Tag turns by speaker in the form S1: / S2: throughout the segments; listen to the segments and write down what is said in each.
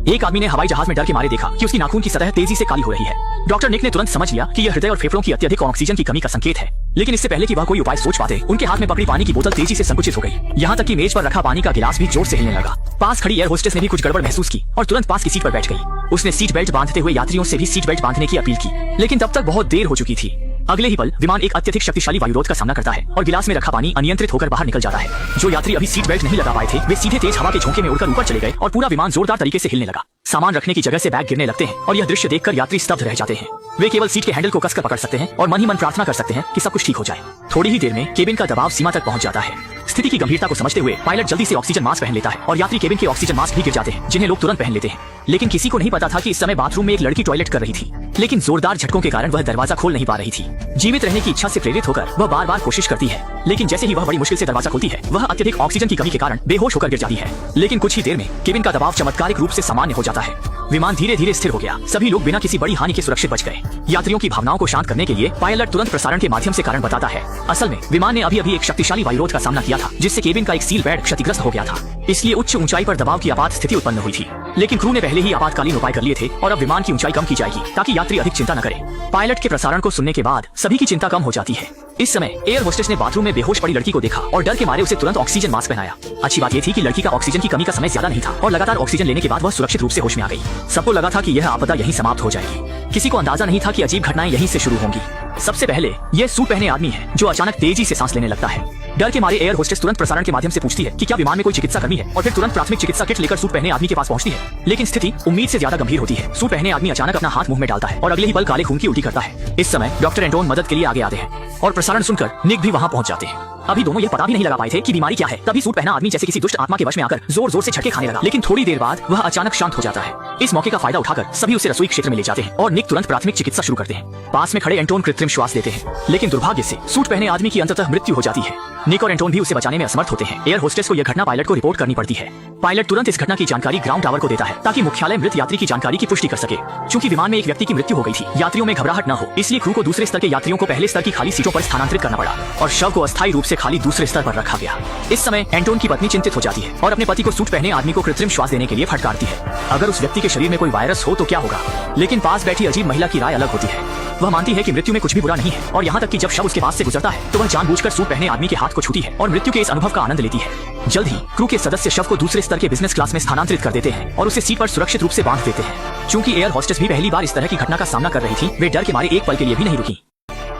S1: एक आदमी ने हवाई जहाज में डर के मारे देखा कि उसकी नाखून की सतह तेजी से काली हो रही है। डॉक्टर निक ने तुरंत समझ लिया कि यह हृदय और फेफड़ों की अत्यधिक ऑक्सीजन की कमी का संकेत है। लेकिन इससे पहले कि वह कोई उपाय सोच पाते, उनके हाथ में पकड़ी पानी की बोतल तेजी से संकुचित हो गई। यहाँ तक कि मेज पर रखा पानी का गिलास भी जोर से हिलने लगा। पास खड़ी एयर होस्टेस ने भी कुछ गड़बड़ महसूस की और तुरंत पास की सीट पर बैठ गई। उसने सीट बेल्ट बांधते हुए यात्रियों से भी सीट बेल्ट बांधने की अपील की, लेकिन तब तक बहुत देर हो चुकी थी। अगले ही पल विमान एक अत्यधिक शक्तिशाली वायुरोध का सामना करता है और गिलास में रखा पानी अनियंत्रित होकर बाहर निकल जाता है। जो यात्री अभी सीट बेल्ट नहीं लगा पाए थे, वे सीधे तेज हवा के झोंके में उड़कर ऊपर चले गए और पूरा विमान जोरदार तरीके से हिलने लगा। सामान रखने की जगह से बैग गिरने लगते हैं और यह दृश्य देखकर यात्री स्तब्ध रह जाते हैं। वे केवल सीट के हैंडल को कसकर पकड़ सकते हैं और मन ही मन प्रार्थना कर सकते हैं कि सब कुछ ठीक हो जाए। थोड़ी ही देर में केबिन का दबाव सीमा तक पहुंच जाता है। स्थिति की गंभीरता को समझते हुए पायलट जल्दी से ऑक्सीजन मास्क पहन लेता है और यात्री केबिन के ऑक्सीजन मास्क भी गिर जाते हैं, जिन्हें लोग तुरंत पहन लेते हैं। लेकिन किसी को नहीं पता था कि इस समय बाथरूम में एक लड़की टॉयलेट कर रही थी, लेकिन जोरदार झटकों के कारण वह दरवाजा खोल नहीं पा रही थी। जीवित रहने की इच्छा से प्रेरित होकर वह बार बार कोशिश करती है, लेकिन जैसे ही वह बड़ी मुश्किल से दरवाजा खोलती है, वह अत्यधिक ऑक्सीजन की कमी के कारण बेहोश होकर गिर जाती है। लेकिन कुछ ही देर में केबिन का दबाव चमत्कारिक रूप से सामान्य हो जाता है। विमान धीरे धीरे स्थिर हो गया। सभी लोग बिना किसी बड़ी हानि के सुरक्षित बच गए। यात्रियों की भावनाओं को शांत करने के लिए पायलट तुरंत प्रसारण के माध्यम से कारण बताता है। असल में विमान ने अभी एक शक्तिशाली वायुरोध का सामना किया था, जिससे केबिन का एक सील पैड क्षतिग्रस्त हो गया था। इसलिए उच्च ऊंचाई पर दबाव की आपात स्थिति उत्पन्न हुई थी। लेकिन क्रू ने पहले ही आपातकालीन उपाय कर लिए थे और अब विमान की ऊंचाई कम की जाएगी ताकि यात्री अधिक चिंता न करें। पायलट के प्रसारण को सुनने के बाद सभी की चिंता कम हो जाती है। इस समय एयर होस्टेस ने बाथरूम में बेहोश पड़ी लड़की को देखा और डर के मारे उसे तुरंत ऑक्सीजन मास्क पहनाया। अच्छी बात यह थी कि लड़की का ऑक्सीजन की कमी का समय ज्यादा नहीं था और लगातार ऑक्सीजन लेने के बाद वह सुरक्षित रूप से होश में आ गई। सबको लगा था कि यह आपदा यहीं समाप्त हो जाएगी। किसी को अंदाजा नहीं था कि अजीब घटनाएं यहीं से शुरू होंगी। सबसे पहले यह सूट पहने आदमी है जो अचानक तेजी से सांस लेने लगता है। डर के मारे एयर होस्टेस तुरंत प्रसारण के माध्यम से पूछती है कि क्या विमान में कोई चिकित्सा कर्मी है और फिर तुरंत प्राथमिक चिकित्सा किट लेकर सूट पहने आदमी के पास पहुंचती है। लेकिन स्थिति उम्मीद से ज्यादा गंभीर होती है। सूट पहने आदमी अचानक अपना हाथ मुंह में डालता है और अगले ही पल काले खून की उल्टी करता है। इस समय डॉक्टर एंटोन मदद के लिए आगे आते हैं और प्रसारण सुनकर निक भी वहां पहुंच जाते हैं। अभी दोनों यह पता भी नहीं लगा पाए थे कि बीमारी क्या है। तभी सूट पहना आदमी जैसे किसी दुष्ट आत्मा के वश में आकर जोर जोर से झटके खाने लगा। लेकिन थोड़ी देर बाद वह अचानक शांत हो जाता है। इस मौके का फायदा उठाकर सभी उसे रसोई क्षेत्र में ले जाते हैं और निक तुरंत प्राथमिक चिकित्सा शुरू करते हैं। पास में खड़े एंटोन कृत्रिम श्वास देते हैं, लेकिन दुर्भाग्य से सूट पहने आदमी की अंततः मृत्यु हो जाती है। निक और एंटोन भी उसे बचाने में असमर्थ होते हैं। एयर होस्टेस को यह घटना पायलट को रिपोर्ट करनी पड़ती है। पायलट तुरंत इस घटना की जानकारी ग्राउंड टावर को देता है ताकि मुख्यालय मृत यात्री की जानकारी की पुष्टि कर सके। चूंकि विमान में एक व्यक्ति की मृत्यु हो गई थी, यात्रियों में घबराहट न हो, इसलिए क्रू को दूसरे स्तर के यात्रियों को पहले स्तर की खाली सीटों पर स्थानांतरित करना पड़ा और शव को अस्थायी रूप से खाली दूसरे स्तर पर रखा गया। इस समय एंटोन की पत्नी चिंतित हो जाती है और अपने पति को सूट पहने आदमी को कृत्रिम श्वास देने के लिए फटकारती है। अगर उस व्यक्ति के शरीर में कोई वायरस हो तो क्या होगा? लेकिन पास बैठी अजीब महिला की राय अलग होती है। वह मानती है कि मृत्यु में कुछ भी बुरा नहीं है और यहाँ तक कि जब शव उसके पास से गुजरता है तो वह जानबूझकर सूट पहने आदमी के हाथ को छूती है और मृत्यु के इस अनुभव का आनंद लेती है। जल्द ही क्रू के सदस्य शव को दूसरे स्तर के बिजनेस क्लास में स्थानांतरित कर देते हैं और उसे सीट पर सुरक्षित रूप से बांध देते हैं। चूंकि एयर होस्टेस भी पहली बार इस तरह की घटना का सामना कर रही थी, वे डर के मारे एक पल के लिए भी नहीं रुकी।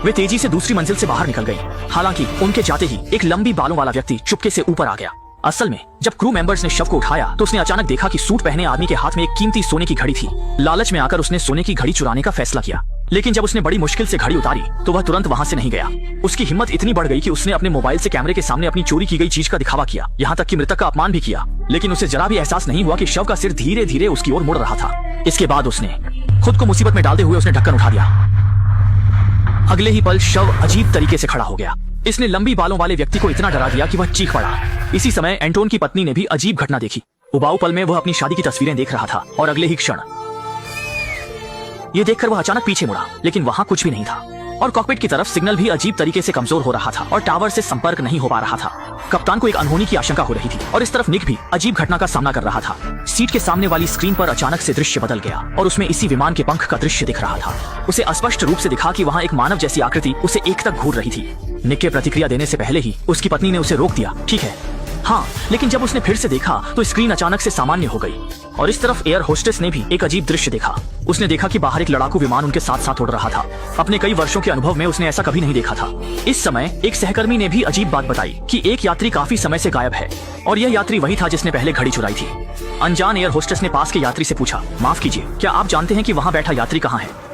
S1: वे तेजी से दूसरी मंजिल से बाहर निकल गई। हालांकि उनके जाते ही एक लंबी बालों वाला व्यक्ति चुपके से ऊपर आ गया। असल में जब क्रू मेंबर्स ने शव को उठाया तो उसने अचानक देखा कि सूट पहने आदमी के हाथ में एक कीमती सोने की घड़ी थी। लालच में आकर उसने सोने की घड़ी चुराने का फैसला किया, लेकिन जब उसने बड़ी मुश्किल से घड़ी उतारी तो वह तुरंत वहां से नहीं गया। उसकी हिम्मत इतनी बढ़ गई कि उसने अपने मोबाइल से कैमरे के सामने अपनी चोरी की गई चीज का दिखावा किया, यहाँ तक कि मृतक का अपमान भी किया। लेकिन उसे जरा भी एहसास नहीं हुआ कि शव का सिर धीरे धीरे उसकी ओर मुड़ रहा था। इसके बाद उसने खुद को मुसीबत में डालते हुए उसने ढक्कन उठा दिया। अगले ही पल शव अजीब तरीके से खड़ा हो गया। इसने लंबी बालों वाले व्यक्ति को इतना डरा दिया कि वह चीख पड़ा। इसी समय एंटोन की पत्नी ने भी अजीब घटना देखी। उबाऊ पल में वह अपनी शादी की तस्वीरें देख रहा था और अगले ही क्षण ये देखकर वह अचानक पीछे मुड़ा, लेकिन वहां कुछ भी नहीं था और कॉकपिट की तरफ सिग्नल भी अजीब तरीके से कमजोर हो रहा था और टावर से संपर्क नहीं हो पा रहा था। कप्तान को एक अनहोनी की आशंका हो रही थी और इस तरफ निक भी अजीब घटना का सामना कर रहा था। सीट के सामने वाली स्क्रीन पर अचानक से दृश्य बदल गया और उसमें इसी विमान के पंख का दृश्य दिख रहा था। उसे स्पष्ट रूप से दिखा कि वहाँ एक मानव जैसी आकृति उसे एक तक घूर रही थी। निक के प्रतिक्रिया देने से पहले ही उसकी पत्नी ने उसे रोक दिया। ठीक है, हाँ, लेकिन जब उसने फिर से देखा तो स्क्रीन अचानक से सामान्य हो गई और इस तरफ एयर होस्टेस ने भी एक अजीब दृश्य देखा। उसने देखा कि बाहर एक लड़ाकू विमान उनके साथ साथ उड़ रहा था। अपने कई वर्षों के अनुभव में उसने ऐसा कभी नहीं देखा था। इस समय एक सहकर्मी ने भी अजीब बात बताई कि एक यात्री काफी समय से गायब है और यह यात्री वही था जिसने पहले घड़ी चुराई थी। अनजान एयर होस्टेस ने पास के यात्री से पूछा, माफ कीजिए, क्या आप जानते हैं कि वहाँ बैठा यात्री कहाँ है?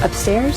S2: Upstairs?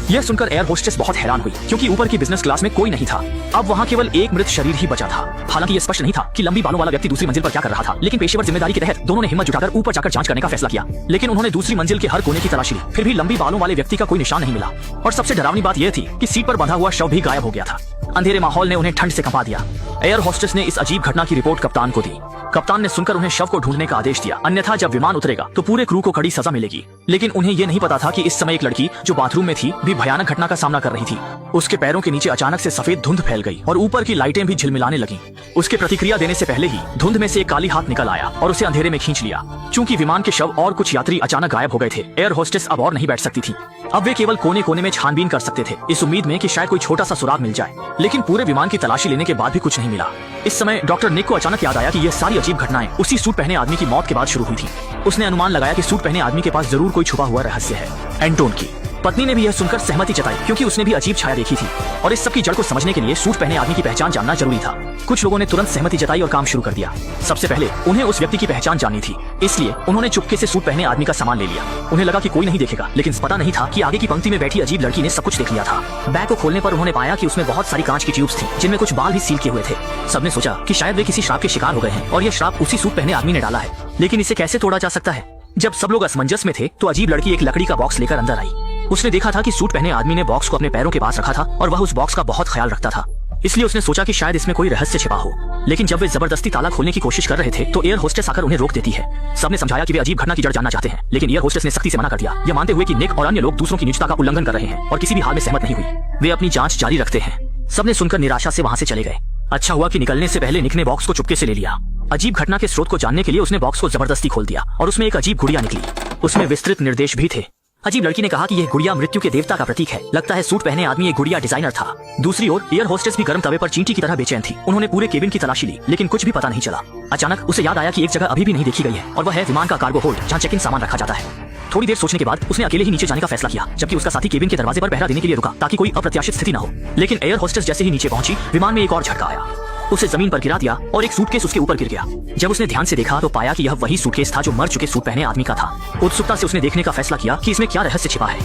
S1: यह सुनकर एयर होस्टेस बहुत हैरान हुई क्योंकि ऊपर की बिजनेस क्लास में कोई नहीं था। अब वहाँ केवल एक मृत शरीर ही बचा था। हालांकि यह स्पष्ट नहीं था कि लंबी बालों वाला व्यक्ति दूसरी मंजिल पर क्या कर रहा था, लेकिन पेशेवर जिम्मेदारी के तहत दोनों ने हिम्मत जुटाकर ऊपर जाकर जांच करने का फैसला किया। लेकिन उन्होंने दूसरी मंजिल के हर कोने की तलाशी ली, फिर भी लंबी बालों वाले व्यक्ति का कोई निशान नहीं मिला। और सबसे डरावनी बात यह थी कि सीट पर बंधा हुआ शव भी गायब हो गया था। अंधेरे माहौल ने उन्हें ठंड से कंपा दिया। एयर होस्टेस ने इस अजीब घटना की रिपोर्ट कप्तान को दी। कप्तान ने सुनकर उन्हें शव को ढूंढने का आदेश दिया, अन्यथा जब विमान उतरेगा तो पूरे क्रू को कड़ी सजा मिलेगी। लेकिन उन्हें यह नहीं पता था कि इस समय एक लड़की जो बाथरूम में थी भी भयानक घटना का सामना कर रही थी। उसके पैरों के नीचे अचानक से सफेद धुंध फैल गई और ऊपर की लाइटें भी झिलमिलाने लगीं। उसके प्रतिक्रिया देने से पहले ही धुंध में से एक काली हाथ निकल आया और उसे अंधेरे में खींच लिया। चूंकि विमान के शव और कुछ यात्री अचानक गायब हो गए थे, एयर होस्टेस अब और नहीं बैठ सकती थी। अब वे केवल कोने कोने में छानबीन कर सकते थे, इस उम्मीद में कि शायद कोई छोटा सा सुराग मिल जाए। लेकिन पूरे विमान की तलाशी लेने के बाद भी कुछ नहीं मिला। इस समय डॉक्टर निक को अचानक याद आया कि यह सारी अजीब घटनाएं उसी सूट पहने आदमी की मौत के बाद शुरू हुई थी। उसने अनुमान लगाया कि सूट पहने आदमी के पास जरूर कोई छुपा हुआ रहस्य है। एंटोन की पत्नी ने भी यह सुनकर सहमति जताई, क्योंकि उसने भी अजीब छाया देखी थी और इस सब की जड़ को समझने के लिए सूट पहने आदमी की पहचान जानना जरूरी था। कुछ लोगों ने तुरंत सहमति जताई और काम शुरू कर दिया। सबसे पहले उन्हें उस व्यक्ति की पहचान जाननी थी, इसलिए उन्होंने चुपके से सूट पहने आदमी का सामान ले लिया। उन्हें लगा कि कोई नहीं देखेगा, लेकिन पता नहीं था कि आगे की पंक्ति में बैठी अजीब लड़की ने सब कुछ देख लिया था। बैग को खोलने पर उन्होंने पाया कि उसमें बहुत सारी कांच की ट्यूब्स थी, जिनमें कुछ बाल भी सील किए हुए थे। सबने सोचा कि शायद वे किसी श्राप के शिकार हो गए हैं और यह श्राप उसी सूट पहने आदमी ने डाला है। लेकिन इसे कैसे तोड़ा जा सकता है? जब सब लोग असमंजस में थे तो अजीब लड़की एक लकड़ी का बॉक्स लेकर अंदर आई। उसने देखा था कि सूट पहने आदमी ने बॉक्स को अपने पैरों के पास रखा था और वह उस बॉक्स का बहुत ख्याल रखता था, इसलिए उसने सोचा कि शायद इसमें कोई रहस्य छिपा हो। लेकिन जब वे जबरदस्ती ताला खोलने की कोशिश कर रहे थे तो एयर होस्टेस आकर उन्हें रोक देती है। सबने समझाया कि वे अजीब घटना की जड़ जानना चाहते हैं, लेकिन एयर होस्टेस ने सख्ती से मना कर दिया, यह मानते हुए कि निक और अन्य लोग दूसरों की निजता का उल्लंघन कर रहे हैं और किसी भी हाल में सहमत नहीं हुई। वे अपनी जांच जारी रखते हैं। सबने सुनकर निराशा से वहां से चले गए। अच्छा हुआ कि निकलने से पहले निक ने बॉक्स को चुपके से ले लिया। अजीब घटना के स्रोत को जानने के लिए उसने बॉक्स को जबरदस्ती खोल दिया और उसमें एक अजीब गुड़िया निकली। उसमें विस्तृत निर्देश भी थे। अजीब लड़की ने कहा कि यह गुड़िया मृत्यु के देवता का प्रतीक है। लगता है सूट पहने आदमी एक गुड़िया डिजाइनर था। दूसरी ओर एयर होस्टेस भी गर्म तवे पर चींटी की तरह बेचैन थी। उन्होंने पूरे केबिन की तलाशी ली, लेकिन कुछ भी पता नहीं चला। अचानक उसे याद आया कि एक जगह अभी भी नहीं देखी गई है और वह है विमान का कार्गो होल्ड, जहाँ चेक इन सामान रखा जाता है। थोड़ी देर सोचने के बाद उसने अकेले ही नीचे जाने का फैसला किया, जबकि उसका साथी केबिन के दरवाजे पर पहरा देने के लिए रुका ताकि कोई अप्रत्याशित स्थिति न हो। लेकिन एयर होस्टेस जैसे ही नीचे पहुंची, विमान में एक और झटका आया। उसे जमीन पर गिरा दिया और एक सूटकेस उसके ऊपर गिर गया। जब उसने ध्यान से देखा तो पाया कि यह वही सूटकेस था जो मर चुके सूट पहने आदमी का था। उत्सुकता से उसने देखने का फैसला किया कि इसमें क्या रहस्य छिपा है।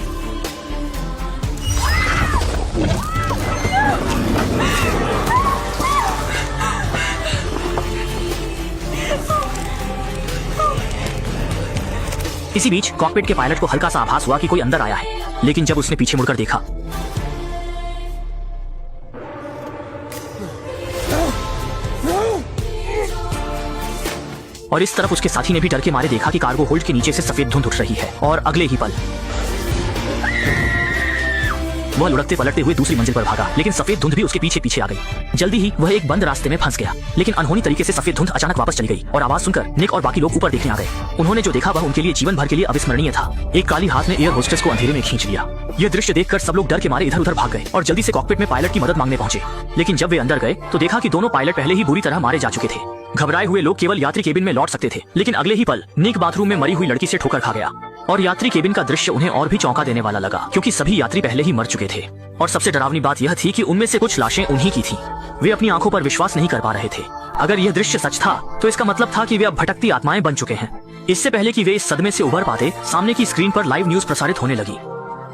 S1: इसी बीच कॉकपिट के पायलट को हल्का सा आभास हुआ कि कोई अंदर आया है, लेकिन जब उसने पीछे मुड़कर देखा और इस तरफ उसके साथी ने भी डर के मारे देखा कि कार्गो होल्ड के नीचे से सफेद धुंध उठ रही है और अगले ही पल वह लुढ़कते पलटते हुए दूसरी मंजिल पर भागा, लेकिन सफेद धुंध भी उसके पीछे पीछे आ गई। जल्दी ही वह एक बंद रास्ते में फंस गया, लेकिन अनहोनी तरीके से सफेद धुंध अचानक वापस चली गई और आवाज सुनकर निक और बाकी लोग ऊपर देखने आ गए। उन्होंने जो देखा वह उनके लिए जीवन भर के लिए अविस्मरणीय था। एक काली हाथ ने एयर होस्टेस को अंधेरे में खींच लिया। यह दृश्य देखकर सब लोग डर के मारे इधर उधर भाग गए और जल्दी से कॉकपिट में पायलट की मदद मांगने पहुंचे। लेकिन जब वे अंदर गए तो देखा कि दोनों पायलट पहले ही बुरी तरह मारे जा चुके थे। घबराए हुए लोग केवल यात्री केबिन में लौट सकते थे, लेकिन अगले ही पल निक बाथरूम में मरी हुई लड़की से ठोकर खा गया और यात्री केबिन का दृश्य उन्हें और भी चौंका देने वाला लगा, क्योंकि सभी यात्री पहले ही मर चुके थे। और सबसे डरावनी बात यह थी कि उनमें से कुछ लाशें उन्हीं की थीं। वे अपनी आंखों पर विश्वास नहीं कर पा रहे थे। अगर यह दृश्य सच था तो इसका मतलब था कि वे अब भटकती आत्माएं बन चुके हैं। इससे पहले कि वे इस सदमे से उबर पाते, सामने की स्क्रीन पर लाइव न्यूज प्रसारित होने लगी।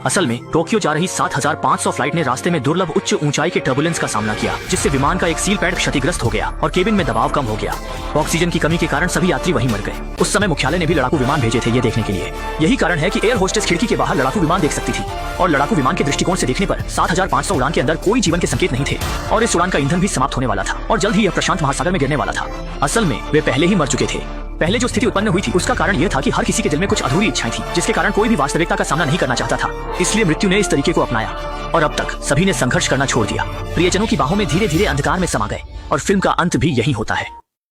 S1: असल में टोक्यो जा रही 7500 फ्लाइट ने रास्ते में दुर्लभ उच्च ऊंचाई के टर्बुलेंस का सामना किया, जिससे विमान का एक सील पैड क्षतिग्रस्त हो गया और केबिन में दबाव कम हो गया। ऑक्सीजन की कमी के कारण सभी यात्री वहीं मर गए। उस समय मुख्यालय ने भी लड़ाकू विमान भेजे थे ये देखने के लिए। यही कारण है कि एयर होस्टेस खिड़की के बाहर लड़ाकू विमान देख सकती थी और लड़ाकू विमान के दृष्टिकोण से देखने पर 7500 उड़ान के अंदर कोई जीवन के संकेत नहीं थे और इस उड़ान का ईंधन भी समाप्त होने वाला था और जल्द ही यह प्रशांत महासागर में गिरने वाला था। असल में वे पहले ही मर चुके थे। पहले जो स्थिति उत्पन्न हुई थी उसका कारण यह था कि हर किसी के दिल में कुछ अधूरी इच्छाएं थी, जिसके कारण कोई भी वास्तविकता का सामना नहीं करना चाहता था। इसलिए मृत्यु ने इस तरीके को अपनाया और अब तक सभी ने संघर्ष करना छोड़ दिया। प्रियजनों की बाहों में धीरे धीरे अंधकार में समा गए और फिल्म का अंत भी यही होता है।